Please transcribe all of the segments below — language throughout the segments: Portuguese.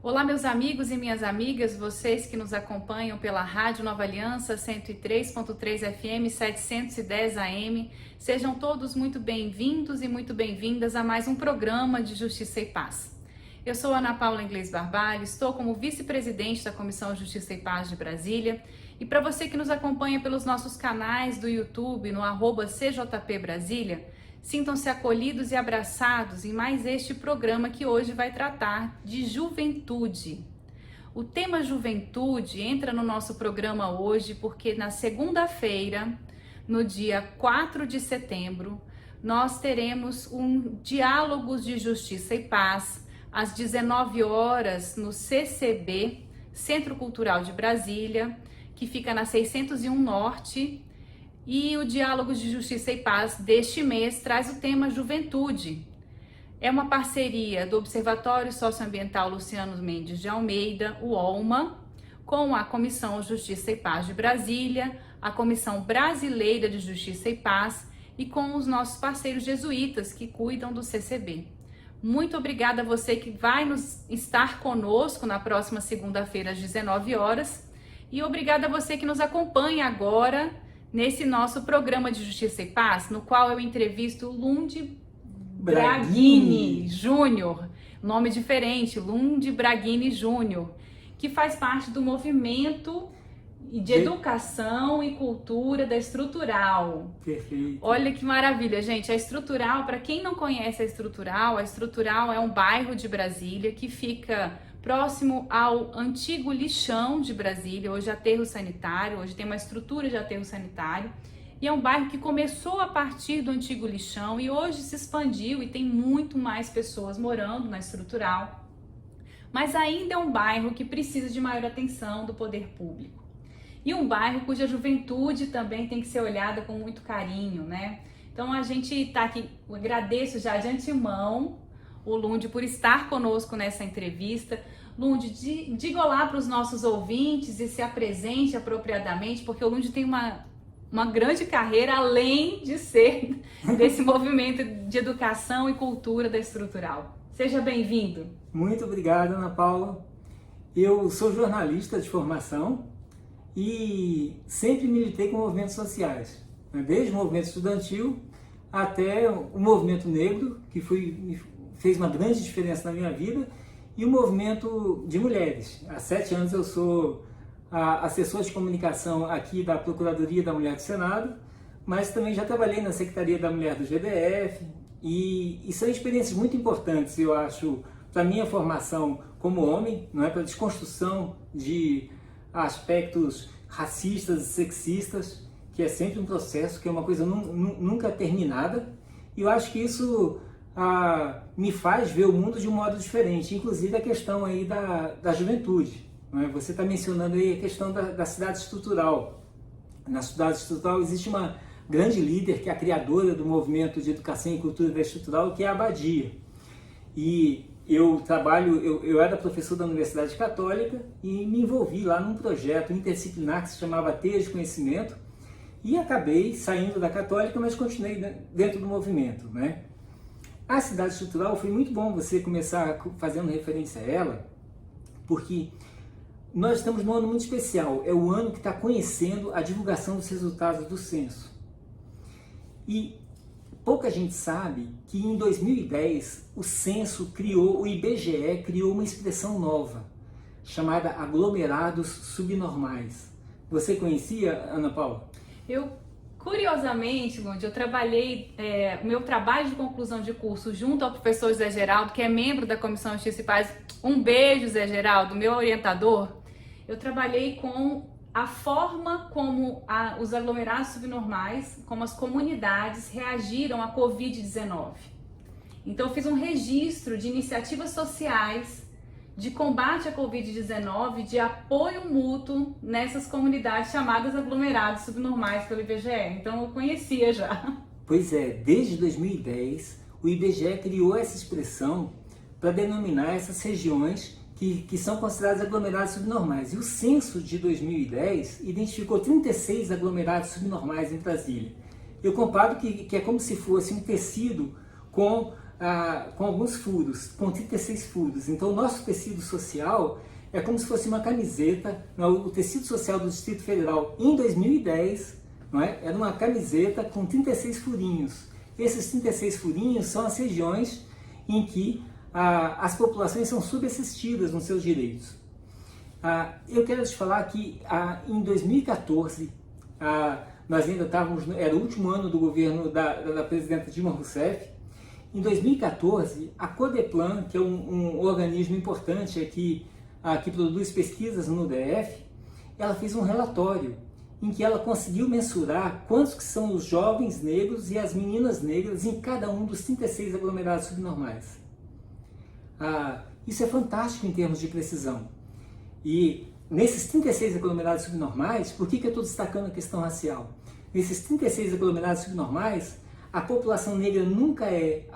Olá, meus amigos e minhas amigas, vocês que nos acompanham pela Rádio Nova Aliança 103.3 FM 710 AM, sejam todos muito bem-vindos e muito bem-vindas a mais um programa de Justiça e Paz. Eu sou Ana Paula Inglês Barbalho, estou como vice-presidente da Comissão Justiça e Paz de Brasília, e para você que nos acompanha pelos nossos canais do YouTube, no @CJP Brasília, sintam-se acolhidos e abraçados em mais este programa que hoje vai tratar de juventude. O tema juventude entra no nosso programa hoje porque na segunda-feira, no dia 4 de setembro, nós teremos um Diálogos de Justiça e Paz às 19 horas no CCB, Centro Cultural de Brasília, que fica na 601 Norte. E o Diálogos de Justiça e Paz deste mês traz o tema Juventude. É uma parceria do Observatório Socioambiental Luciano Mendes de Almeida, o OLMA, com a Comissão Justiça e Paz de Brasília, a Comissão Brasileira de Justiça e Paz e com os nossos parceiros jesuítas que cuidam do CCB. Muito obrigada a você que vai estar conosco na próxima segunda-feira às 19 horas e obrigada a você que nos acompanha agora nesse nosso programa de Justiça e Paz, no qual eu entrevisto Lund Braghini Júnior, nome diferente, Lund Braghini Júnior, que faz parte do movimento de educação e cultura da Estrutural. Perfeito. Olha que maravilha, gente. A Estrutural, para quem não conhece a Estrutural é um bairro de Brasília que fica próximo ao antigo lixão de Brasília, hoje aterro sanitário, hoje tem uma estrutura de aterro sanitário, e é um bairro que começou a partir do antigo lixão e hoje se expandiu e tem muito mais pessoas morando na Estrutural, mas ainda é um bairro que precisa de maior atenção do poder público. E um bairro cuja juventude também tem que ser olhada com muito carinho, né? Então a gente está aqui, eu agradeço já de antemão o Lund por estar conosco nessa entrevista. Lund, diga olá para os nossos ouvintes e se apresente apropriadamente, porque o Lund tem uma grande carreira além de ser desse movimento de educação e cultura da Estrutural. Seja bem-vindo. Muito obrigado, Ana Paula. Eu sou jornalista de formação e sempre militei com movimentos sociais, desde o movimento estudantil até o movimento negro, que fez uma grande diferença na minha vida, e o movimento de mulheres. Há 7 anos eu sou assessor de comunicação aqui da Procuradoria da Mulher do Senado, mas também já trabalhei na Secretaria da Mulher do GDF, e são experiências muito importantes, eu acho, para a minha formação como homem, não é, para a desconstrução de aspectos racistas e sexistas, que é sempre um processo, que é uma coisa nunca terminada, e eu acho que isso me faz ver o mundo de um modo diferente, inclusive a questão aí da juventude. Não é? Você está mencionando aí a questão da cidade estrutural. Na cidade estrutural existe uma grande líder que é a criadora do movimento de educação e cultura da Estrutural, que é a Abadia. E eu era professor da Universidade Católica e me envolvi lá num projeto interdisciplinar que se chamava Teias de Conhecimento e acabei saindo da Católica, mas continuei dentro do movimento, né? A cidade estrutural foi muito bom você começar fazendo referência a ela, porque nós estamos num ano muito especial, é o ano que está conhecendo a divulgação dos resultados do censo. E pouca gente sabe que em 2010 o IBGE criou uma expressão nova, chamada aglomerados subnormais. Você conhecia, Ana Paula? Curiosamente, Lund, eu trabalhei, o meu trabalho de conclusão de curso junto ao professor Zé Geraldo, que é membro da Comissão Justiça e Paz. Um beijo, Zé Geraldo, meu orientador. Eu trabalhei com a forma como os aglomerados subnormais, como as comunidades reagiram à Covid-19. Então eu fiz um registro de iniciativas sociais de combate à Covid-19, de apoio mútuo nessas comunidades chamadas aglomerados subnormais pelo IBGE. Então eu conhecia já. Pois é, desde 2010 o IBGE criou essa expressão para denominar essas regiões que são considerados aglomerados subnormais. E o censo de 2010 identificou 36 aglomerados subnormais em Brasília. Eu comparo que é como se fosse um tecido com com alguns furos, com 36 furos. Então o nosso tecido social é como se fosse uma camiseta. O tecido social do Distrito Federal em 2010, não é? Era uma camiseta com 36 furinhos. Esses 36 furinhos são as regiões em que as populações são subassistidas nos seus direitos. Eu quero te falar que em 2014, nós ainda estávamos, era o último ano do governo da presidenta Dilma Rousseff. Em 2014, a Codeplan, que é um organismo importante aqui, que produz pesquisas no DF, ela fez um relatório em que ela conseguiu mensurar quantos que são os jovens negros e as meninas negras em cada um dos 36 aglomerados subnormais. Isso é fantástico em termos de precisão. E nesses 36 aglomerados subnormais, por que eu estou destacando a questão racial? Nesses 36 aglomerados subnormais, a população negra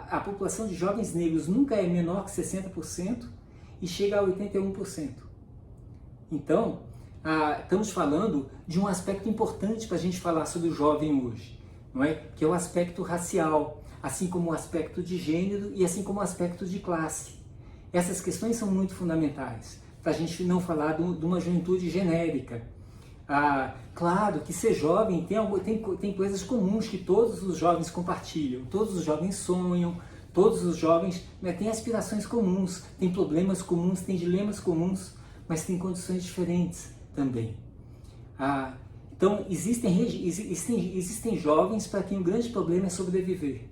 a população de jovens negros nunca é menor que 60% e chega a 81%. Então, estamos falando de um aspecto importante para a gente falar sobre o jovem hoje, não é? Que é o aspecto racial, assim como o aspecto de gênero e assim como o aspecto de classe. Essas questões são muito fundamentais para a gente não falar de uma juventude genérica. Claro que ser jovem tem coisas comuns que todos os jovens compartilham, todos os jovens sonham, todos os jovens, né, têm aspirações comuns, têm problemas comuns, têm dilemas comuns, mas têm condições diferentes também. Então existem jovens para quem o grande problema é sobreviver.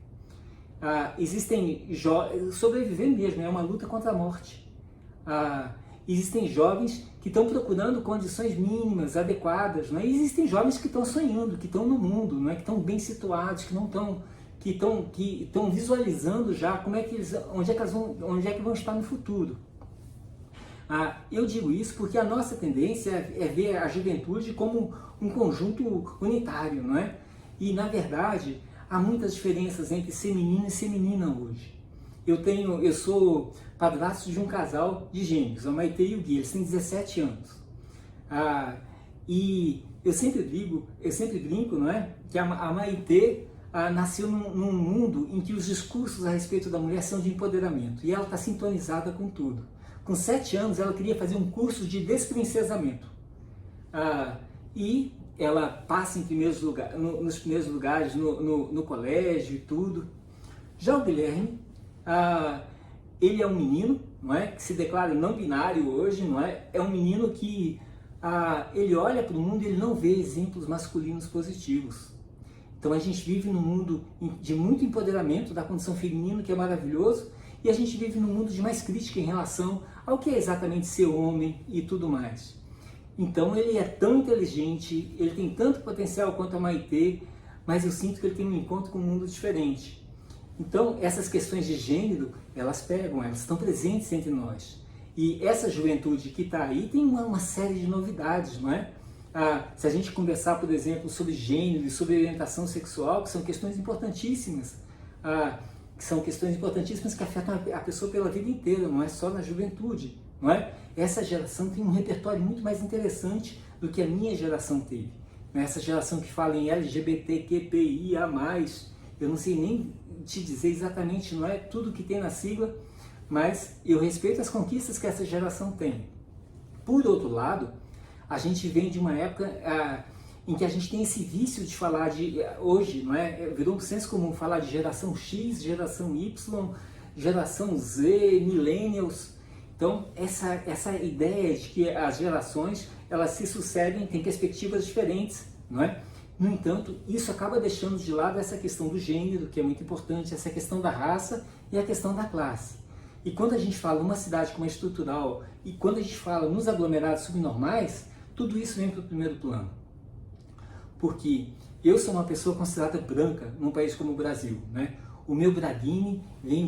Sobreviver mesmo, é uma luta contra a morte. Existem jovens que estão procurando condições mínimas, adequadas, não é? E existem jovens que estão sonhando, que estão no mundo, não é? Que estão bem situados, que estão visualizando já onde é que vão estar no futuro. Eu digo isso porque a nossa tendência é ver a juventude como um conjunto unitário, não é? E na verdade há muitas diferenças entre ser menino e ser menina hoje. Eu sou padrasto de um casal de gêmeos, a Maitê e o Gui, eles têm 17 anos. E eu sempre brinco, não é? Que a Maitê nasceu num mundo em que os discursos a respeito da mulher são de empoderamento, e ela está sintonizada com tudo. Com 7 anos, ela queria fazer um curso de desprincesamento. E ela passa nos primeiros lugares no colégio e tudo. Já o Guilherme, ele é um menino, não é? Que se declara não binário hoje, não é? É um menino que ele olha para o mundo e ele não vê exemplos masculinos positivos. Então a gente vive num mundo de muito empoderamento da condição feminina, que é maravilhoso, e a gente vive num mundo de mais crítica em relação ao que é exatamente ser homem e tudo mais. Então ele é tão inteligente, ele tem tanto potencial quanto a Maitê, mas eu sinto que ele tem um encontro com um mundo diferente. Então essas questões de gênero, elas estão presentes entre nós. E essa juventude que está aí tem uma série de novidades, não é? Se a gente conversar, por exemplo, sobre gênero e sobre orientação sexual, que são questões importantíssimas, que afetam a pessoa pela vida inteira, não é só na juventude, não é? Essa geração tem um repertório muito mais interessante do que a minha geração teve. Essa geração que fala em LGBTQIA+, eu não sei nem te dizer exatamente, não é tudo que tem na sigla, mas eu respeito as conquistas que essa geração tem. Por outro lado, a gente vem de uma época em que a gente tem esse vício de falar hoje, não é? Virou um senso comum falar de geração X, geração Y, geração Z, millennials. Então, essa ideia de que as gerações, elas se sucedem, têm perspectivas diferentes, não é? No entanto, isso acaba deixando de lado essa questão do gênero, que é muito importante, essa questão da raça e a questão da classe. E quando a gente fala uma cidade como a estrutural, e quando a gente fala nos aglomerados subnormais, tudo isso vem para o primeiro plano. Porque eu sou uma pessoa considerada branca num país como o Brasil, né? O meu Braghini vem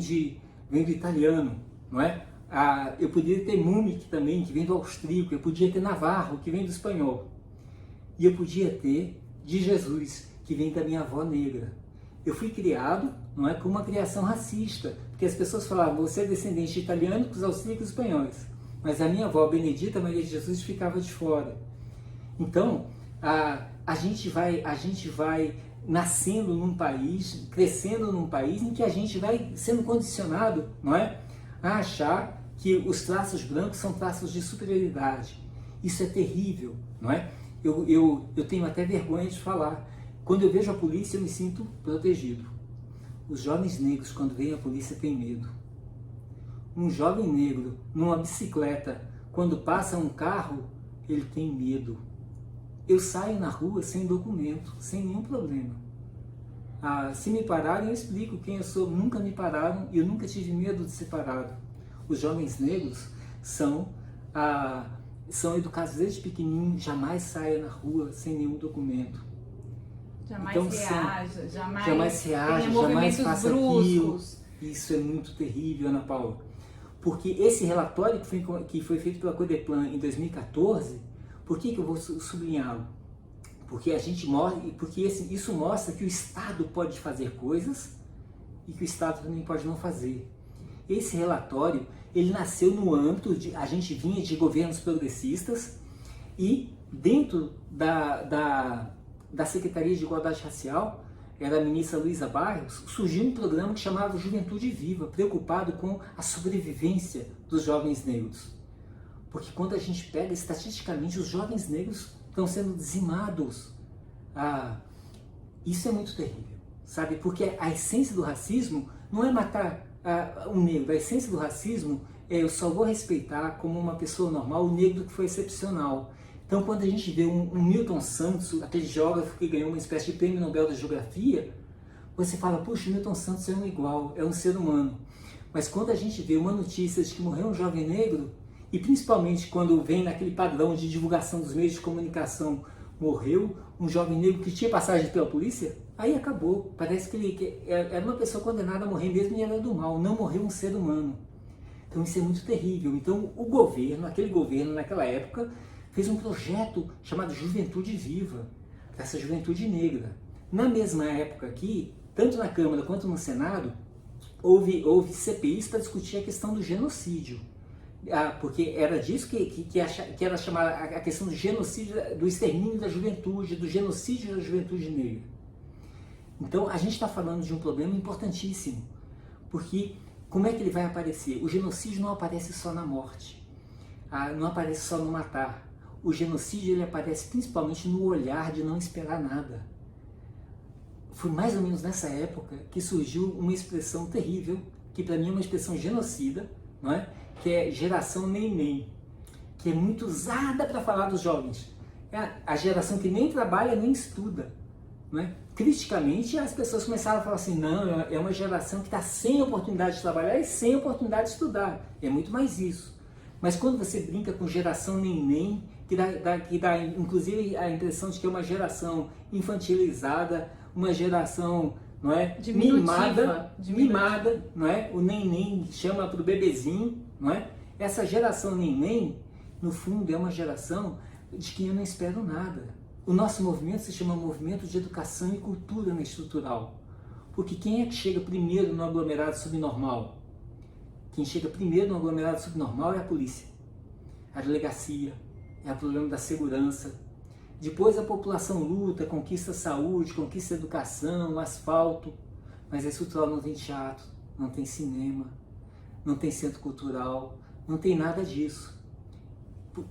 do italiano, não é? Eu poderia ter Múnich também, que vem do austríaco, eu podia ter Navarro, que vem do espanhol. E eu podia ter de Jesus, que vem da minha avó negra. Eu fui criado, não é, por uma criação racista, porque as pessoas falavam, você é descendente de italianos, austríacos e espanhóis. Mas a minha avó, Benedita Maria de Jesus, ficava de fora. Então, a gente vai nascendo num país, crescendo num país em que a gente vai sendo condicionado, não é, a achar que os traços brancos são traços de superioridade. Isso é terrível, não é? Eu tenho até vergonha de falar. Quando eu vejo a polícia, eu me sinto protegido. Os jovens negros, quando veem a polícia, têm medo. Um jovem negro, numa bicicleta, quando passa um carro, ele tem medo. Eu saio na rua sem documento, sem nenhum problema. Se me pararem, eu explico quem eu sou. Nunca me pararam e eu nunca tive medo de ser parado. Os jovens negros são educados desde pequenininho, jamais saia na rua sem nenhum documento. Jamais então, reaja, jamais faça aquilo. Isso é muito terrível, Ana Paula. Porque esse relatório que foi feito pela Codeplan em 2014, por que eu vou sublinhá-lo? Porque isso mostra que o Estado pode fazer coisas e que o Estado também pode não fazer. Esse relatório, ele nasceu no âmbito a gente vinha de governos progressistas e dentro da Secretaria de Igualdade Racial, era a ministra Luísa Barros, surgiu um programa que chamava Juventude Viva, preocupado com a sobrevivência dos jovens negros. Porque quando a gente pega estatisticamente, os jovens negros estão sendo dizimados. Isso é muito terrível, sabe? Porque a essência do racismo não é matar um negro. A essência do racismo é eu só vou respeitar como uma pessoa normal o negro que foi excepcional. Então, quando a gente vê um Milton Santos, aquele geógrafo que ganhou uma espécie de prêmio Nobel da Geografia, você fala, puxa, o Milton Santos é um igual, é um ser humano. Mas quando a gente vê uma notícia de que morreu um jovem negro, e principalmente quando vem naquele padrão de divulgação dos meios de comunicação, morreu um jovem negro que tinha passagem pela polícia, aí acabou. Parece que ele era uma pessoa condenada a morrer mesmo e era do mal, não morreu um ser humano. Então isso é muito terrível. Então o governo, aquele governo naquela época, fez um projeto chamado Juventude Viva, para essa juventude negra. Na mesma época aqui, tanto na Câmara quanto no Senado, houve CPIs para discutir a questão do genocídio. Porque era disso que era chamada a questão do genocídio, do extermínio da juventude, do genocídio da juventude negra. Então a gente está falando de um problema importantíssimo, porque como é que ele vai aparecer? O genocídio não aparece só na morte, não aparece só no matar. O genocídio ele aparece principalmente no olhar de não esperar nada. Foi mais ou menos nessa época que surgiu uma expressão terrível, que para mim é uma expressão genocida, não é? Que é geração neném, que é muito usada para falar dos jovens. É a geração que nem trabalha nem estuda. Não é? Criticamente, as pessoas começaram a falar assim, não, é uma geração que está sem oportunidade de trabalhar e sem oportunidade de estudar. É muito mais isso. Mas quando você brinca com geração neném, que dá inclusive a impressão de que é uma geração infantilizada, uma geração, não é, mimada, não é? O neném chama para o bebezinho, não é? Essa geração neném, no fundo, é uma geração de quem eu não espero nada. O nosso movimento se chama Movimento de Educação e Cultura na Estrutural. Porque quem é que chega primeiro no aglomerado subnormal? Quem chega primeiro no aglomerado subnormal é a polícia, a delegacia, é o problema da segurança. Depois a população luta, conquista saúde, conquista educação, asfalto. Mas a estrutural não tem teatro, não tem cinema, não tem centro cultural, não tem nada disso.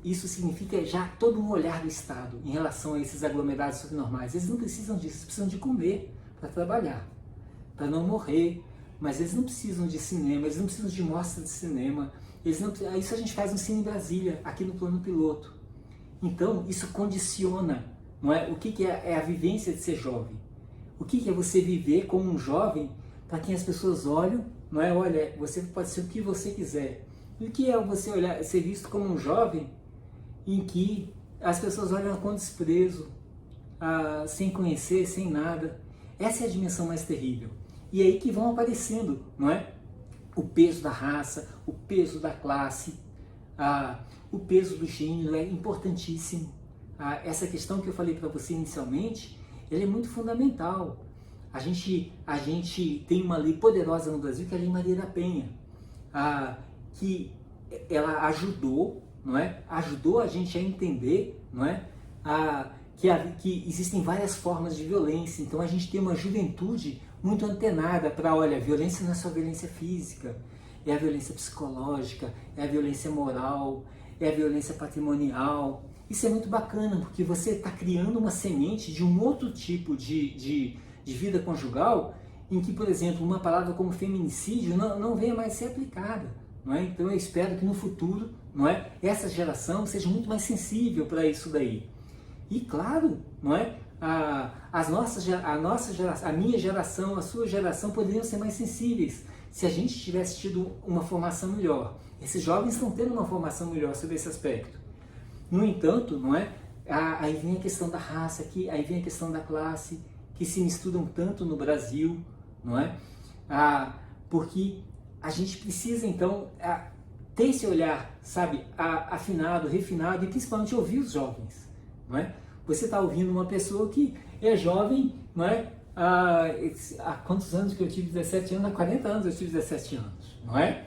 Isso significa já todo um olhar do Estado em relação a esses aglomerados subnormais. Eles não precisam disso, eles precisam de comer para trabalhar, para não morrer. Mas eles não precisam de cinema, eles não precisam de mostra de cinema. Isso a gente faz no Cine Brasília, aqui no plano piloto. Então, isso condiciona, não é? O que é a vivência de ser jovem? O que é você viver como um jovem para quem as pessoas olham, não é? Olha, você pode ser o que você quiser. E o que é você ser visto como um jovem em que as pessoas olham com desprezo, sem conhecer, sem nada? Essa é a dimensão mais terrível. E aí que vão aparecendo, não é? O peso da raça, o peso da classe, o peso do gênero é importantíssimo. Essa questão que eu falei para você inicialmente, ela é muito fundamental. A gente tem uma lei poderosa no Brasil, que é a Lei Maria da Penha, que ela ajudou, não é? Ajudou a gente a entender, não é? que existem várias formas de violência. Então a gente tem uma juventude muito antenada para, olha, a violência não é só violência física, é a violência psicológica, é a violência moral, é a violência patrimonial. Isso é muito bacana, porque você está criando uma semente de um outro tipo de vida conjugal, em que, por exemplo, uma palavra como feminicídio não venha mais ser aplicada. Não é? Então eu espero que no futuro, não é, essa geração seja muito mais sensível para isso daí. E claro, não é, a minha geração, a sua geração poderiam ser mais sensíveis se a gente tivesse tido uma formação melhor. Esses jovens estão tendo uma formação melhor sobre esse aspecto. No entanto, não é, aí vem a questão da raça, aí vem a questão da classe, que se misturam tanto no Brasil, não é? Porque a gente precisa, então, ter esse olhar, sabe, afinado, refinado, e principalmente ouvir os jovens, não é? Você está ouvindo uma pessoa que é jovem, não é? Há quantos anos que eu tive 17 anos? Há 40 anos eu tive 17 anos, não é?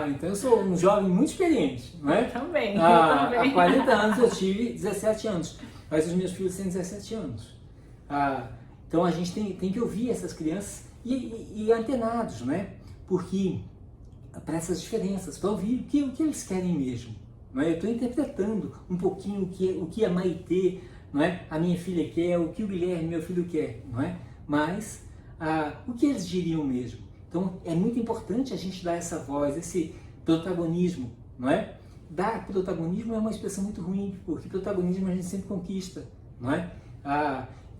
Então eu sou um jovem muito experiente, não é? Eu também. Há 40 anos eu tive 17 anos, mas os meus filhos têm 17 anos. Então a gente tem que ouvir essas crianças e antenados, né? Porque para essas diferenças, para ouvir o que eles querem mesmo. Não é? Eu estou interpretando um pouquinho o que a Maitê, não é? A minha filha quer, o que o Guilherme, meu filho, quer, não é? Mas o que eles diriam mesmo. Então é muito importante a gente dar essa voz, esse protagonismo, não é? Dar protagonismo é uma expressão muito ruim, porque protagonismo a gente sempre conquista, não é?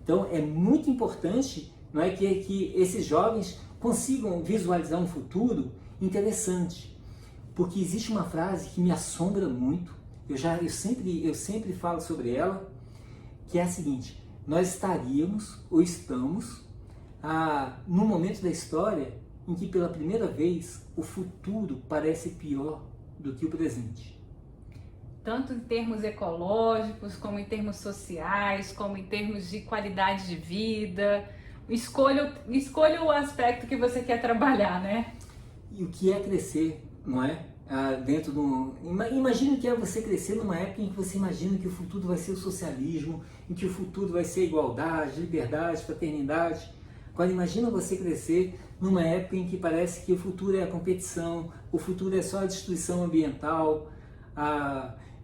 Então é muito importante, não é, que esses jovens consigam visualizar um futuro interessante, porque existe uma frase que me assombra muito, eu sempre falo sobre ela, que é a seguinte: nós estaríamos ou estamos num momento da história em que pela primeira vez o futuro parece pior do que o presente. Tanto em termos ecológicos, como em termos sociais, como em termos de qualidade de vida. Escolha o aspecto que você quer trabalhar, né? E o que é crescer, não é? Imagine que é você crescer numa época em que você imagina que o futuro vai ser o socialismo, em que o futuro vai ser a igualdade, liberdade, fraternidade. Agora imagina você crescer numa época em que parece que o futuro é a competição, o futuro é só a destruição ambiental.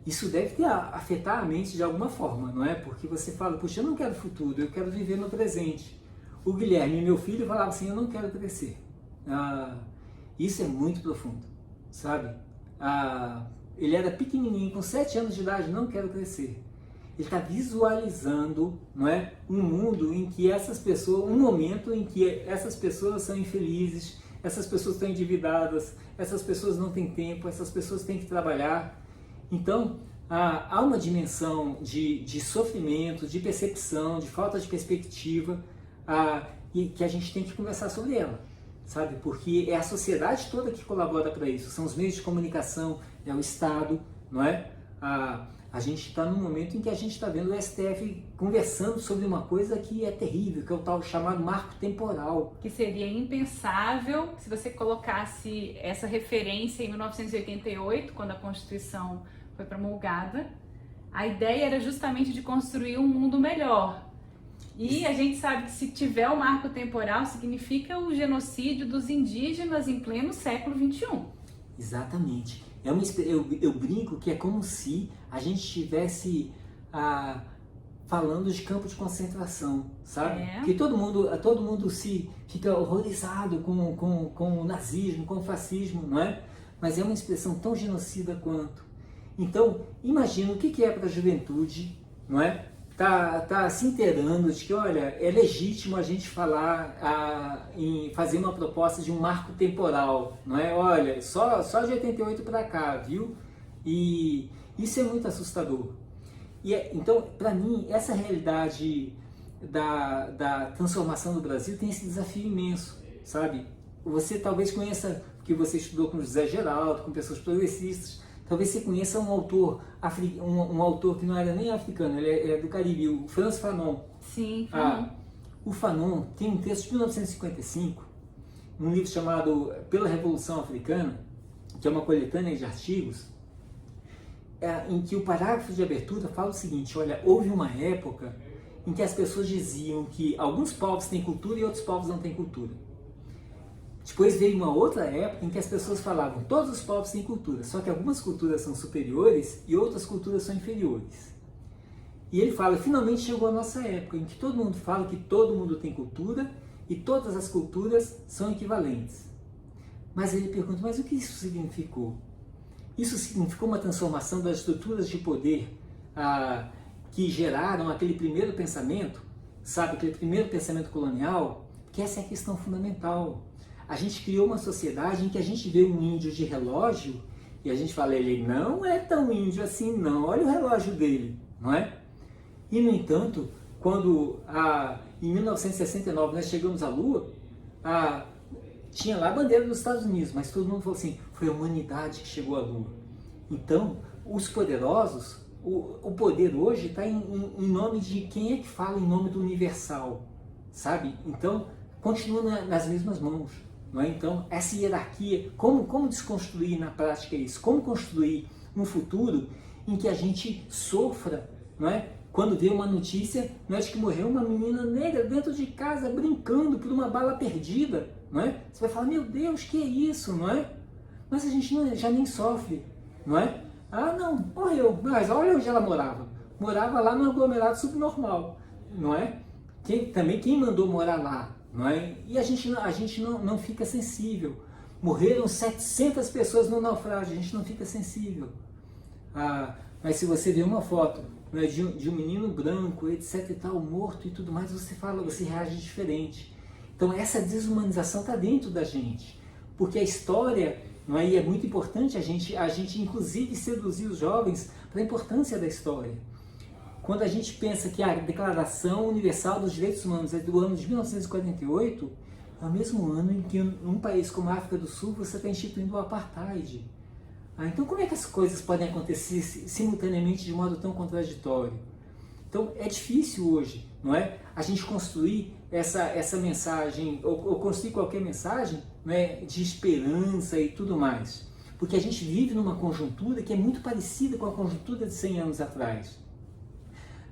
Isso deve afetar a mente de alguma forma, não é? Porque você fala, puxa, eu não quero futuro, eu quero viver no presente. O Guilherme, meu filho, falava assim, eu não quero crescer. Isso é muito profundo, sabe? Ele era pequenininho, com 7 anos de idade, não quero crescer. Ele está visualizando, não é, um mundo em que essas pessoas, um momento em que essas pessoas são infelizes, essas pessoas estão endividadas, essas pessoas não têm tempo, essas pessoas têm que trabalhar. Então, há uma dimensão de sofrimento, de percepção, de falta de perspectiva, e que a gente tem que conversar sobre ela, sabe? Porque é a sociedade toda que colabora para isso, são os meios de comunicação, é o Estado, não é? A gente está num momento em que a gente está vendo o STF conversando sobre uma coisa que é terrível, que é o tal chamado marco temporal. Que seria impensável se você colocasse essa referência em 1988, quando a Constituição foi promulgada. A ideia era justamente de construir um mundo melhor. E a gente sabe que se tiver o marco temporal, significa o genocídio dos indígenas em pleno século XXI. Exatamente. Eu brinco que é como se a gente estivesse falando de campo de concentração, sabe? Porque todo mundo fica horrorizado com o nazismo, com o fascismo, não é? Mas é uma expressão tão genocida quanto. Então, imagina o que é para a juventude, não é? Tá se inteirando de que, olha, é legítimo a gente falar em fazer uma proposta de um marco temporal, não é? Olha, só de 88 para cá, viu? E isso é muito assustador. Então, para mim, essa realidade da transformação do Brasil tem esse desafio imenso, sabe? Você talvez conheça, porque você estudou com José Geraldo, com pessoas progressistas, talvez você conheça um autor que não era nem africano, ele é do Caribe, o Frantz Fanon. Sim, Fanon. O Fanon tem um texto de 1955, num livro chamado Pela Revolução Africana, que é uma coletânea de artigos, em que o parágrafo de abertura fala o seguinte: olha, houve uma época em que as pessoas diziam que alguns povos têm cultura e outros povos não têm cultura. Depois veio uma outra época em que as pessoas falavam todos os povos têm cultura, só que algumas culturas são superiores e outras culturas são inferiores. E ele fala, finalmente chegou a nossa época em que todo mundo fala que todo mundo tem cultura e todas as culturas são equivalentes. Mas ele pergunta, mas o que isso significou? Isso significou uma transformação das estruturas de poder que geraram aquele primeiro pensamento, sabe, aquele primeiro pensamento colonial, que essa é a questão fundamental. A gente criou uma sociedade em que a gente vê um índio de relógio e a gente fala, ele não é tão índio assim não, olha o relógio dele, não é? E no entanto, quando em 1969 nós chegamos à Lua, tinha lá a bandeira dos Estados Unidos, mas todo mundo falou assim, foi a humanidade que chegou à Lua. Então, os poderosos, o poder hoje está em nome de quem é que fala em nome do universal, sabe? Então, continua nas mesmas mãos, não é? Então, essa hierarquia, como desconstruir na prática isso? Como construir um futuro em que a gente sofra, não é? Quando vê uma notícia, não é, de que morreu uma menina negra dentro de casa brincando por uma bala perdida, não é? Você vai falar, meu Deus, que é isso, não é? Mas a gente já nem sofre, não é? Não, morreu, mas olha onde ela morava. Morava lá no aglomerado subnormal, não é? Quem mandou morar lá, não é? E a gente não fica sensível. Morreram 700 pessoas no naufrágio, a gente não fica sensível. Mas se você vê uma foto, né, de um menino branco, etc e tal, morto e tudo mais, você reage diferente. Então essa desumanização está dentro da gente, porque a história, não é, e é muito importante a gente inclusive seduzir os jovens para a importância da história. Quando a gente pensa que a Declaração Universal dos Direitos Humanos é do ano de 1948, é o mesmo ano em que num país como a África do Sul você está instituindo o apartheid. Então como é que as coisas podem acontecer simultaneamente de modo tão contraditório? Então é difícil hoje, não é? A gente construir essa mensagem, ou construir qualquer mensagem, não é, de esperança e tudo mais. Porque a gente vive numa conjuntura que é muito parecida com a conjuntura de 100 anos atrás.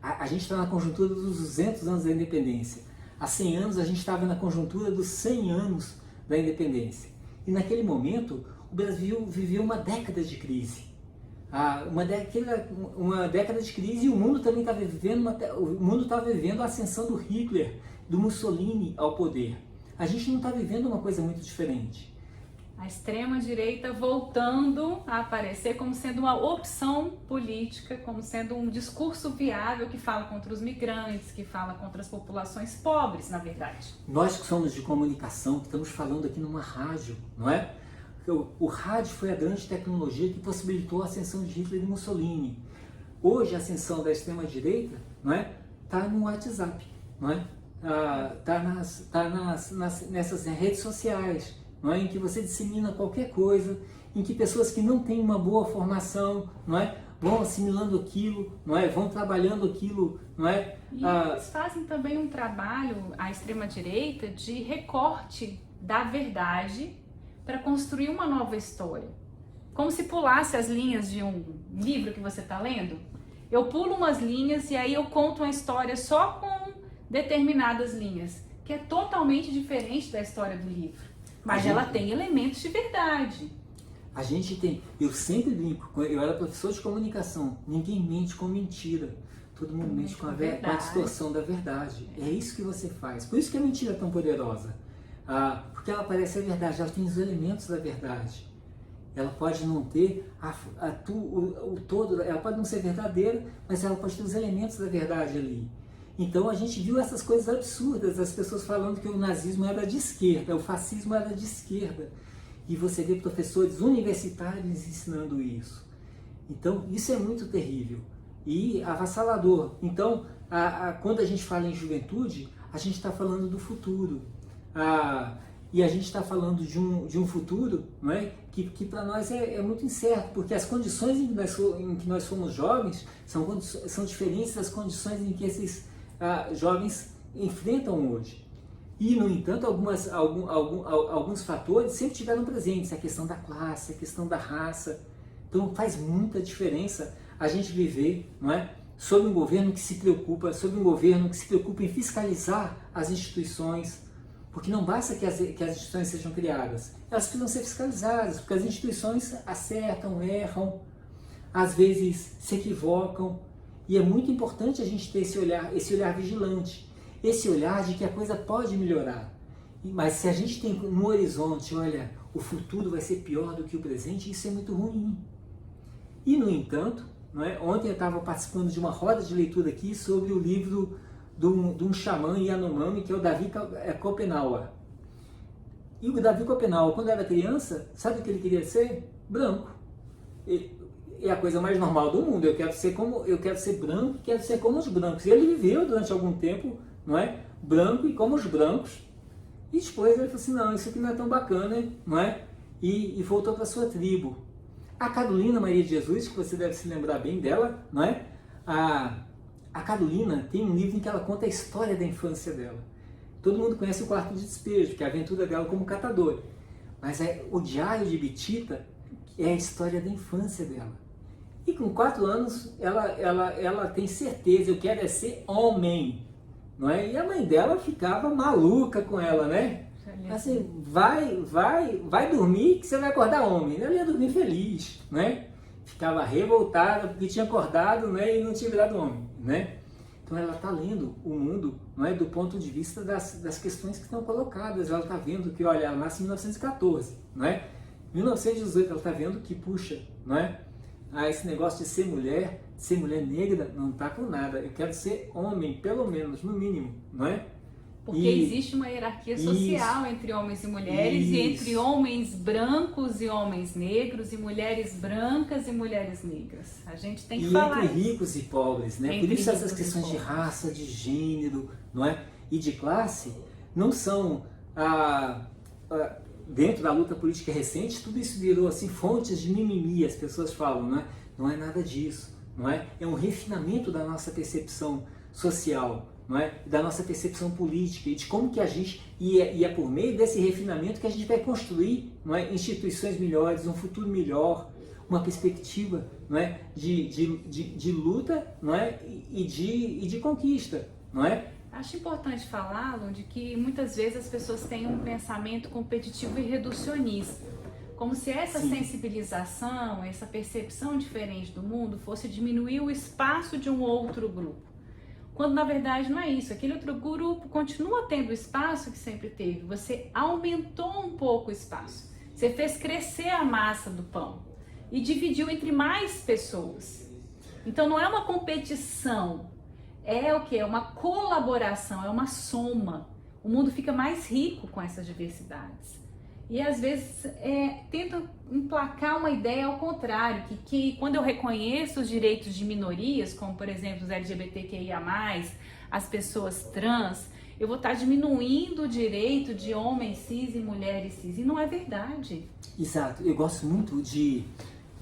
A gente está na conjuntura dos 200 anos da independência. Há 100 anos a gente estava na conjuntura dos 100 anos da independência. E naquele momento o Brasil viveu uma década de crise. Uma década de crise, e o mundo também estava vivendo a ascensão do Hitler, do Mussolini ao poder. A gente não está vivendo uma coisa muito diferente. A extrema-direita voltando a aparecer como sendo uma opção política, como sendo um discurso viável que fala contra os migrantes, que fala contra as populações pobres, na verdade. Nós que somos de comunicação, que estamos falando aqui numa rádio, não é? O rádio foi a grande tecnologia que possibilitou a ascensão de Hitler e Mussolini. Hoje a ascensão da extrema-direita, não é, está no WhatsApp, não é? Tá nessas redes sociais, não é? Em que você dissemina qualquer coisa, em que pessoas que não têm uma boa formação, não é, vão assimilando aquilo, não é, vão trabalhando aquilo, não é? E eles fazem também um trabalho, a extrema-direita, de recorte da verdade para construir uma nova história. Como se pulasse as linhas de um livro que você está lendo. Eu pulo umas linhas e aí eu conto uma história só com determinadas linhas, que é totalmente diferente da história do livro. Mas ela tem elementos de verdade. A gente tem, eu sempre brinco, eu era professor de comunicação, ninguém mente com mentira. Todo mundo mente com a distorção da verdade. É isso que você faz. Por isso que a mentira é tão poderosa. Porque ela parece a verdade, ela tem os elementos da verdade. Ela pode não ter o todo, ela pode não ser verdadeira, mas ela pode ter os elementos da verdade ali. Então a gente viu essas coisas absurdas, as pessoas falando que o nazismo era de esquerda, o fascismo era de esquerda. E você vê professores universitários ensinando isso. Então isso é muito terrível e avassalador. Então quando a gente fala em juventude, a gente está falando do futuro. E a gente está falando de um futuro, não é? que para nós é muito incerto, porque as condições em que nós fomos jovens são diferentes das condições em que esses jovens enfrentam hoje. E, no entanto, alguns fatores sempre tiveram presentes, a questão da classe, a questão da raça, Então faz muita diferença a gente viver, não é, sob um governo que se preocupa, sob um governo que se preocupa em fiscalizar as instituições, porque não basta que as instituições sejam criadas, elas precisam ser fiscalizadas, porque as instituições acertam, erram, às vezes se equivocam, e é muito importante a gente ter esse olhar vigilante, esse olhar de que a coisa pode melhorar. Mas se a gente tem no horizonte, olha, o futuro vai ser pior do que o presente, isso é muito ruim. E, no entanto, não é? Ontem eu estava participando de uma roda de leitura aqui sobre o livro de um xamã Yanomami, que é o Davi Copenhague. E o Davi Copenhague, quando era criança, sabe o que ele queria ser? Branco. É a coisa mais normal do mundo. Eu quero ser branco, quero ser como os brancos. E ele viveu durante algum tempo, não é? Branco e como os brancos. E depois ele falou assim, não, isso aqui não é tão bacana, não é? E voltou para sua tribo. A Carolina Maria de Jesus, que você deve se lembrar bem dela, não é? A Carolina tem um livro em que ela conta a história da infância dela. Todo mundo conhece o Quarto de Despejo, que é a aventura dela como catadora. Mas o Diário de Bitita é a história da infância dela. E com 4 anos, ela tem certeza, eu quero ser homem. Não é? E a mãe dela ficava maluca com ela, né? Assim, vai dormir que você vai acordar homem. Ela ia dormir feliz, né? Ficava revoltada porque tinha acordado, né, e não tinha virado homem, né? Então ela está lendo o mundo, não é, do ponto de vista das questões que estão colocadas. Ela está vendo que, olha, ela nasce em 1914, não é? Em 1918 ela está vendo que, puxa, não é? Esse negócio de ser mulher negra não está com nada. Eu quero ser homem, pelo menos, no mínimo, não é? Porque existe uma hierarquia social entre homens e mulheres, e entre homens brancos e homens negros, e mulheres brancas e mulheres negras. A gente tem que falar entre ricos e pobres, né? Por isso essas questões de raça, de gênero, não é? E de classe não são dentro da luta política recente, tudo isso virou assim fontes de mimimi, as pessoas falam, né? Não é nada disso, não é? É um refinamento da nossa percepção social, não é? Da nossa percepção política, e de como que a gente, e é por meio desse refinamento que a gente vai construir, não é? Instituições melhores, um futuro melhor, uma perspectiva, não é? de luta, não é? e de conquista, não é? Acho importante falar, Lu, de que muitas vezes as pessoas têm um pensamento competitivo e reducionista, como se essa sensibilização, essa percepção diferente do mundo fosse diminuir o espaço de um outro grupo. Quando na verdade não é isso, aquele outro grupo continua tendo o espaço que sempre teve, você aumentou um pouco o espaço, você fez crescer a massa do pão e dividiu entre mais pessoas. Então não é uma competição, é o que? É uma colaboração, é uma soma. O mundo fica mais rico com essas diversidades. E às vezes tentam emplacar uma ideia ao contrário, que quando eu reconheço os direitos de minorias, como por exemplo os LGBTQIA+, as pessoas trans, eu vou estar diminuindo o direito de homens cis e mulheres cis. E não é verdade. Exato. Eu gosto muito de...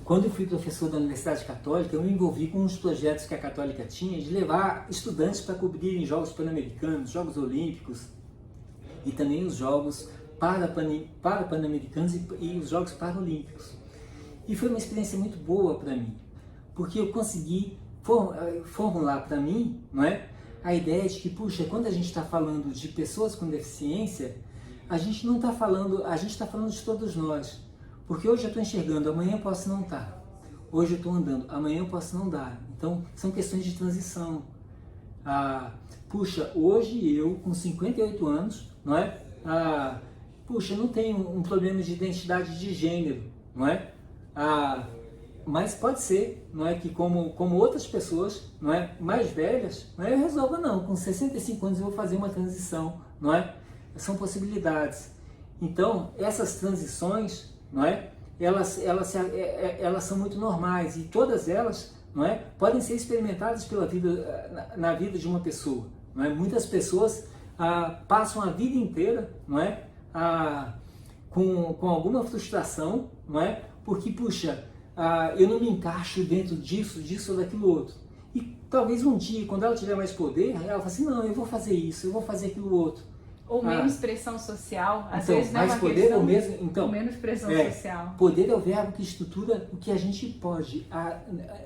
Quando eu fui professor da Universidade Católica, eu me envolvi com uns projetos que a Católica tinha de levar estudantes para cobrirem Jogos Pan-Americanos, Jogos Olímpicos e também os Jogos Pan-Americanos e os Jogos Paralímpicos. E foi uma experiência muito boa para mim, porque eu consegui formular para mim, não é, a ideia de que, puxa, quando a gente está falando de pessoas com deficiência, a gente não está falando, a gente está falando de todos nós. Porque hoje eu estou enxergando, amanhã eu posso não estar. Hoje eu estou andando, amanhã eu posso não dar. Então, são questões de transição. Puxa, hoje eu, com 58 anos, não é? Puxa, eu não tenho um problema de identidade de gênero, não é? Mas pode ser, não é, que como outras pessoas, não é, mais velhas, não é, eu resolva não, com 65 anos eu vou fazer uma transição, não é? São possibilidades. Então, essas transições, não é? Elas são muito normais, e todas elas, não é? Podem ser experimentadas na vida de uma pessoa, não é? Muitas pessoas passam a vida inteira, não é? Com alguma frustração, não é? Porque, puxa, eu não me encaixo dentro disso ou daquilo outro. E talvez um dia, quando ela tiver mais poder, ela fala assim, não, eu vou fazer isso, eu vou fazer aquilo outro. Ou menos pressão social, às então, vezes não é mais uma poder questão ou mesmo, então, ou menos pressão social. Poder é o verbo que estrutura o que a gente pode,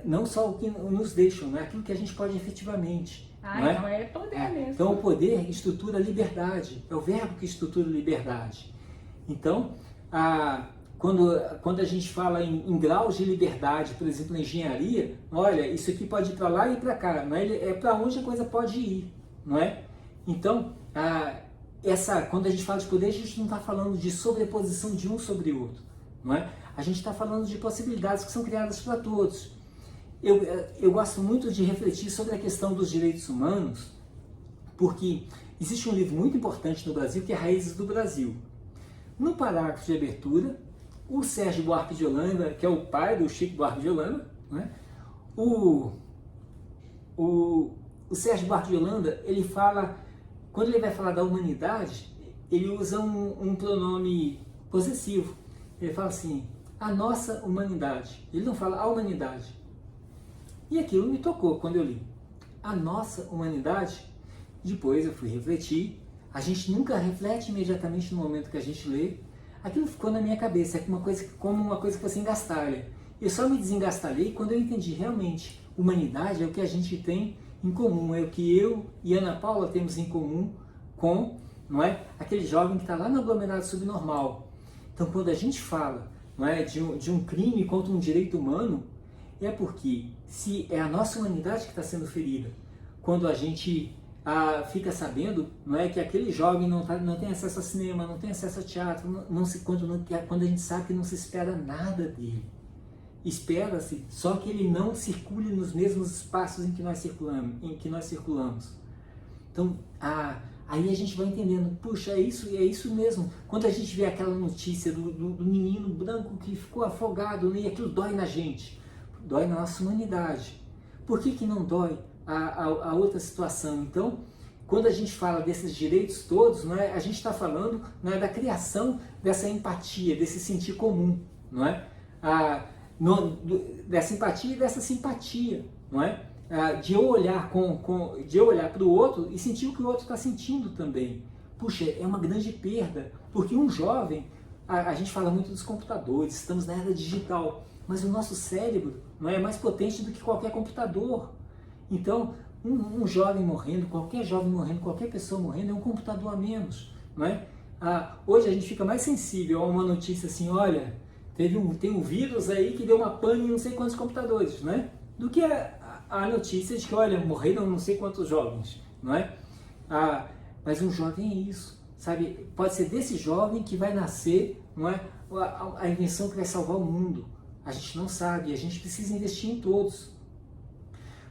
não só o que nos deixam, né? Aquilo que a gente pode efetivamente. Ah, não então é poder mesmo. Então o poder estrutura a liberdade, é o verbo que estrutura a liberdade. Então, quando a gente fala em graus de liberdade, por exemplo, na engenharia, olha, isso aqui pode ir para lá e para cá, não é? É para onde a coisa pode ir, não é? Então, quando a gente fala de poder, a gente não está falando de sobreposição de um sobre o outro, não é? A gente está falando de possibilidades que são criadas para todos. Eu gosto muito de refletir sobre a questão dos direitos humanos, porque existe um livro muito importante no Brasil que é Raízes do Brasil. No parágrafo de abertura, o Sérgio Buarque de Holanda, que é o pai do Chico Buarque de Holanda, né? o Sérgio Buarque de Holanda, ele fala, quando ele vai falar da humanidade, ele usa um pronome possessivo. Ele fala assim, a nossa humanidade. Ele não fala a humanidade. E aquilo me tocou quando eu li. A nossa humanidade. Depois eu fui refletir. A gente nunca reflete imediatamente no momento que a gente lê. Aquilo ficou na minha cabeça, como uma coisa que você engastalha. Eu só me desengastalhei quando eu entendi realmente. Humanidade é o que a gente tem em comum, é o que eu e Ana Paula temos em comum com, não é, aquele jovem que está lá no aglomerado subnormal. Então, quando a gente fala, não é, de um crime contra um direito humano, é porque se é a nossa humanidade que está sendo ferida. Quando a gente fica sabendo, não é, que aquele jovem não tem acesso a cinema, não tem acesso a teatro, quando a gente sabe que não se espera nada dele. Espera-se só que ele não circule nos mesmos espaços em que nós circulamos. Então, aí a gente vai entendendo, puxa, é isso mesmo. Quando a gente vê aquela notícia do menino branco que ficou afogado, né, e aquilo dói na gente, dói na nossa humanidade. Por que não dói a outra situação? Então, quando a gente fala desses direitos todos, não é, a gente está falando, não é, da criação dessa empatia, desse sentir comum, não é? Dessa empatia e dessa simpatia, não é? De eu olhar para o outro e sentir o que o outro está sentindo também. Puxa, é uma grande perda, porque um jovem, a gente fala muito dos computadores, estamos na era digital, mas o nosso cérebro não é mais potente do que qualquer computador. Então, um jovem morrendo, qualquer pessoa morrendo, é um computador a menos, não é? Hoje a gente fica mais sensível a uma notícia assim, olha, tem um vírus aí que deu uma pane em não sei quantos computadores, não é? Do que a notícia de que, olha, morreram não sei quantos jovens, não é? Mas um jovem é isso, sabe? Pode ser desse jovem que vai nascer, não é? A invenção que vai salvar o mundo. A gente não sabe, a gente precisa investir em todos.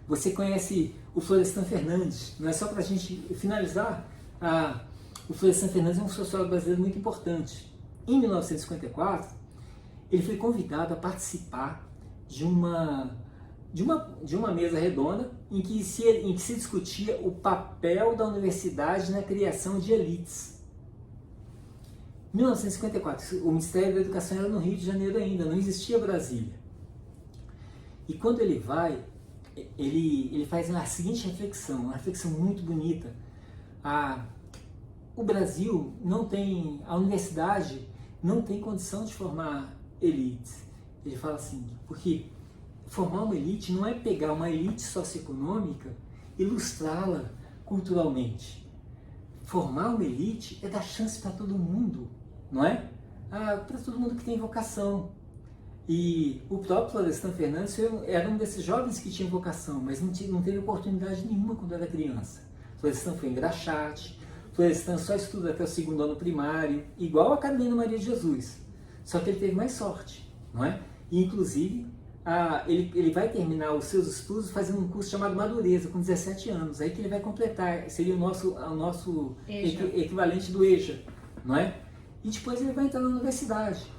Você conhece o Florestan Fernandes, não é? Só para a gente finalizar, o Florestan Fernandes é um sociólogo brasileiro muito importante. Em 1954, ele foi convidado a participar de uma mesa redonda em que se discutia o papel da universidade na criação de elites. Em 1954, o Ministério da Educação era no Rio de Janeiro ainda, não existia Brasília. E quando ele vai, ele faz a seguinte reflexão, uma reflexão muito bonita. O Brasil a universidade não tem condição de formar elites. Ele fala assim, porque formar uma elite não é pegar uma elite socioeconômica e ilustrá-la culturalmente. Formar uma elite é dar chance para todo mundo, não é? Para todo mundo que tem vocação. E o próprio Florestan Fernandes era um desses jovens que tinha vocação, mas não teve oportunidade nenhuma quando era criança. Florestan foi engraxate, Florestan só estuda até o 2º ano primário, igual a Carolina Maria de Jesus. Só que ele teve mais sorte, não é? E, inclusive, ele vai terminar os seus estudos fazendo um curso chamado Madureza, com 17 anos. Aí que ele vai completar, seria o nosso equivalente do EJA, não é? E depois ele vai entrar na universidade,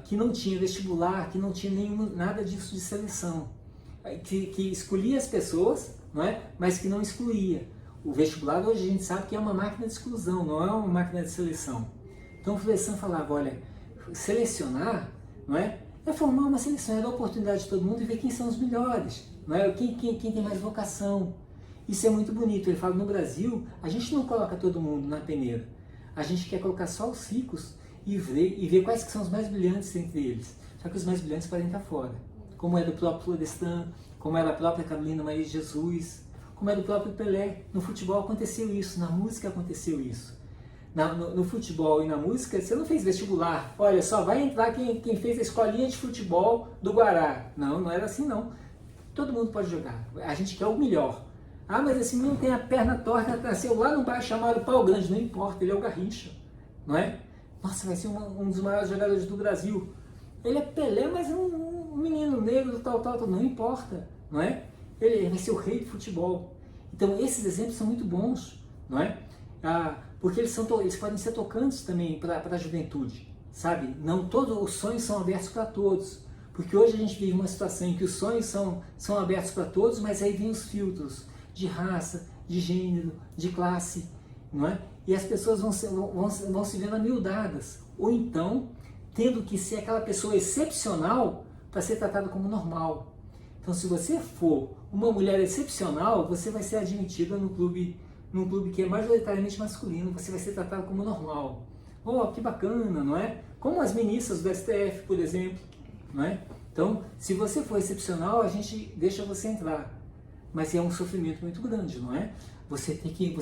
que não tinha vestibular, que não tinha nada disso de seleção, que escolhia as pessoas, não é? Mas que não excluía. O vestibular hoje a gente sabe que é uma máquina de exclusão, não é uma máquina de seleção. Então o Florestan falava, olha, selecionar, não é? É formar uma seleção, é dar oportunidade de todo mundo e ver quem são os melhores, não é? Quem tem mais vocação. Isso é muito bonito. Ele fala, no Brasil, a gente não coloca todo mundo na peneira. A gente quer colocar só os ricos e ver quais que são os mais brilhantes entre eles. Só que os mais brilhantes podem estar fora. Como era o próprio Florestan, como era a própria Carolina Maria de Jesus, como era o próprio Pelé. No futebol aconteceu isso, na música aconteceu isso. No futebol e na música, você não fez vestibular. Olha, só vai entrar quem fez a escolinha de futebol do Guará. Não, não era assim não. Todo mundo pode jogar. A gente quer o melhor. Ah, mas esse menino tem a perna torta, nasceu lá no bairro chamado Pau Grande. Não importa, ele é o Garrincha, não é? Nossa, vai ser um dos maiores jogadores do Brasil. Ele é Pelé, mas é um menino negro, tal, não importa, não é? Ele vai ser o rei do futebol. Então, esses exemplos são muito bons, não é? Porque eles podem ser tocantes também para a juventude, sabe? Não todos os sonhos são abertos para todos, porque hoje a gente vive uma situação em que os sonhos são abertos para todos, mas aí vem os filtros de raça, de gênero, de classe, não é? E as pessoas vão se vendo amildadas, ou então tendo que ser aquela pessoa excepcional para ser tratada como normal. Então, se você for uma mulher excepcional, você vai ser admitida num clube que é majoritariamente masculino, você vai ser tratado como normal. Oh, que bacana, não é? Como as ministras do STF, por exemplo, não é? Então, se você for excepcional, a gente deixa você entrar. Mas é um sofrimento muito grande, não é? Você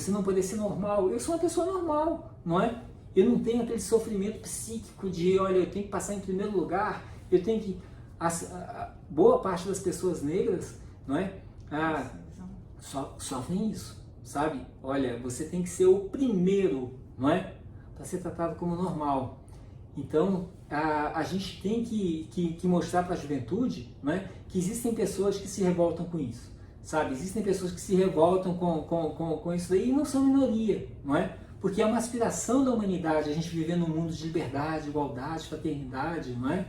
não poder ser normal. Eu sou uma pessoa normal, não é? Eu não tenho aquele sofrimento psíquico de, olha, eu tenho que passar em primeiro lugar, eu tenho que... boa parte das pessoas negras, não é? Sofrem isso, sabe? Olha, você tem que ser o primeiro, não é? Para ser tratado como normal. Então, a gente tem que mostrar para a juventude, não é? Que existem pessoas que se revoltam com isso, sabe? Existem pessoas que se revoltam com isso daí e não são minoria, não é? Porque é uma aspiração da humanidade a gente viver num mundo de liberdade, igualdade, fraternidade, não é?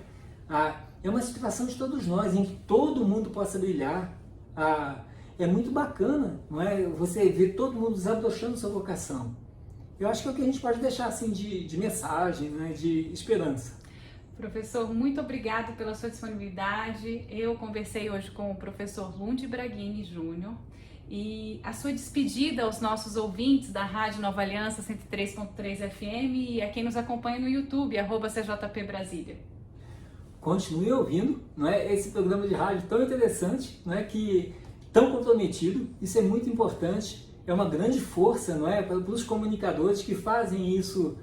É uma aspiração de todos nós, em que todo mundo possa brilhar. É muito bacana, não é? Você ver todo mundo desabrochando sua vocação. Eu acho que é o que a gente pode deixar assim de mensagem, né? De esperança. Professor, muito obrigado pela sua disponibilidade. Eu conversei hoje com o professor Lund Braghini Júnior. E a sua despedida aos nossos ouvintes da Rádio Nova Aliança 103.3 FM e a quem nos acompanha no YouTube, @CJP Brasília. Continue ouvindo, não é? Esse programa de rádio tão interessante, não é? Tão comprometido, isso é muito importante, é uma grande força, não é? Para os comunicadores que fazem isso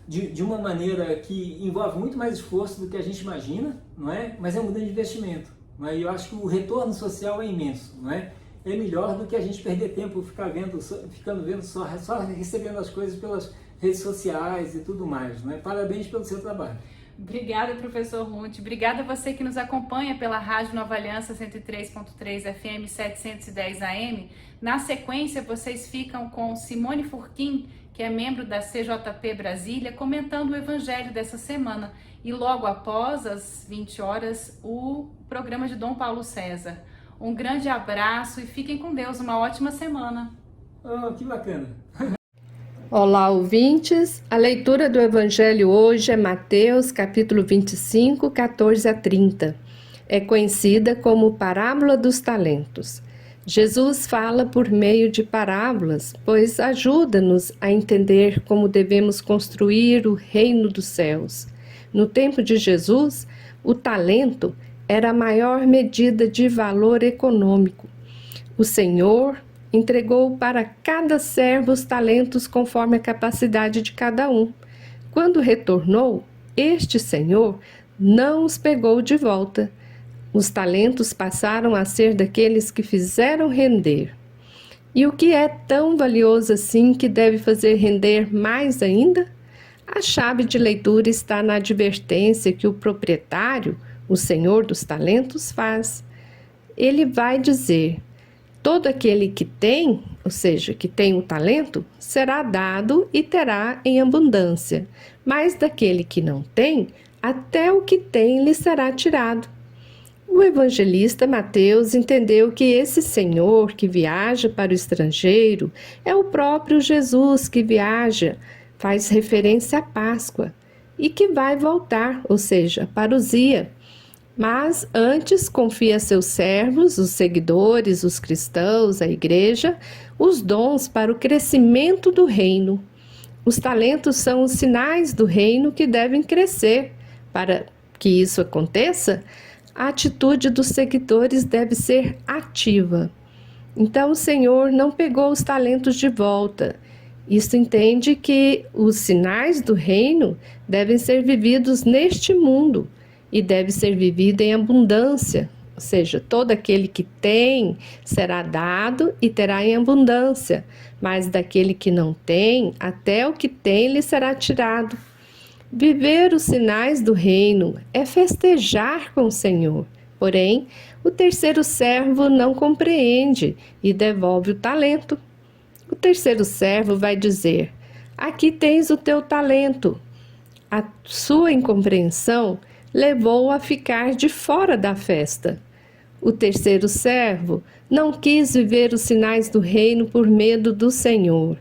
de uma maneira que envolve muito mais esforço do que a gente imagina, não é? Mas é um grande investimento, não é? E eu acho que o retorno social é imenso, não é? É melhor do que a gente perder tempo ficando vendo só recebendo as coisas pelas redes sociais e tudo mais, não é? Parabéns pelo seu trabalho. Obrigada, professor Lund. Obrigada a você que nos acompanha pela Rádio Nova Aliança 103.3 FM 710 AM. Na sequência, vocês ficam com Simone Furquim, que é membro da CJP Brasília, comentando o Evangelho dessa semana. E logo após, às 20 horas, o programa de Dom Paulo César. Um grande abraço e fiquem com Deus. Uma ótima semana. Oh, que bacana. Olá, ouvintes. A leitura do Evangelho hoje é Mateus, capítulo 25, 14 a 30. É conhecida como Parábola dos Talentos. Jesus fala por meio de parábolas, pois ajuda-nos a entender como devemos construir o reino dos céus. No tempo de Jesus, o talento era a maior medida de valor econômico. O Senhor entregou para cada servo os talentos conforme a capacidade de cada um. Quando retornou, este Senhor não os pegou de volta. Os talentos passaram a ser daqueles que fizeram render. E o que é tão valioso assim que deve fazer render mais ainda? A chave de leitura está na advertência que o proprietário, o Senhor dos talentos, faz. Ele vai dizer: todo aquele que tem, ou seja, que tem o talento, será dado e terá em abundância, mas daquele que não tem, até o que tem lhe será tirado. O evangelista Mateus entendeu que esse Senhor que viaja para o estrangeiro é o próprio Jesus que viaja, faz referência à Páscoa, e que vai voltar, ou seja, parousia. mas antes confia a seus servos, os seguidores, os cristãos, a igreja, os dons para o crescimento do reino. Os talentos são os sinais do reino que devem crescer. Para que isso aconteça, a atitude dos seguidores deve ser ativa. Então o Senhor não pegou os talentos de volta. Isso entende que os sinais do reino devem ser vividos neste mundo e deve ser vivido em abundância, ou seja, todo aquele que tem será dado e terá em abundância, mas daquele que não tem, até o que tem lhe será tirado. Viver os sinais do reino é festejar com o Senhor. Porém, o terceiro servo não compreende e devolve o talento. O terceiro servo vai dizer: aqui tens o teu talento. A sua incompreensão levou-o a ficar de fora da festa. O terceiro servo não quis viver os sinais do reino por medo do Senhor.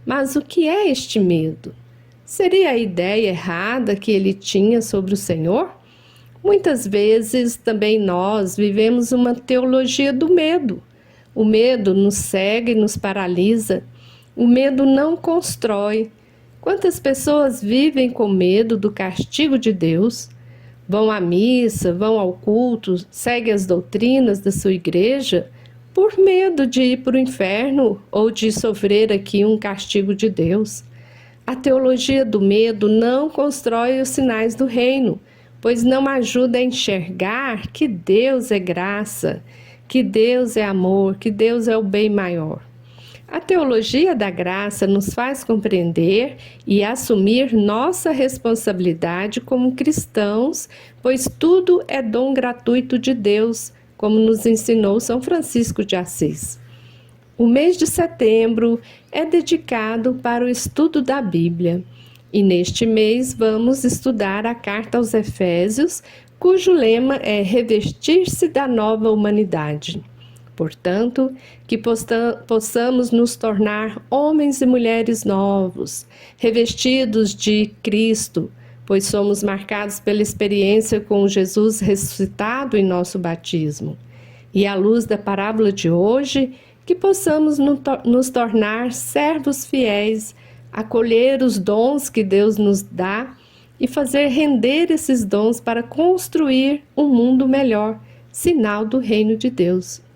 Mas o que é este medo? Seria a ideia errada que ele tinha sobre o Senhor? Muitas vezes também nós vivemos uma teologia do medo. O medo nos cega e nos paralisa. O medo não constrói. Quantas pessoas vivem com medo do castigo de Deus? Vão à missa, vão ao culto, seguem as doutrinas da sua igreja por medo de ir para o inferno ou de sofrer aqui um castigo de Deus. A teologia do medo não constrói os sinais do reino, pois não ajuda a enxergar que Deus é graça, que Deus é amor, que Deus é o bem maior. A teologia da graça nos faz compreender e assumir nossa responsabilidade como cristãos, pois tudo é dom gratuito de Deus, como nos ensinou São Francisco de Assis. O mês de setembro é dedicado para o estudo da Bíblia, e neste mês vamos estudar a carta aos Efésios, cujo lema é revestir-se da nova humanidade. Portanto, que possamos nos tornar homens e mulheres novos, revestidos de Cristo, pois somos marcados pela experiência com Jesus ressuscitado em nosso batismo. E à luz da parábola de hoje, que possamos nos tornar servos fiéis, acolher os dons que Deus nos dá e fazer render esses dons para construir um mundo melhor, sinal do reino de Deus.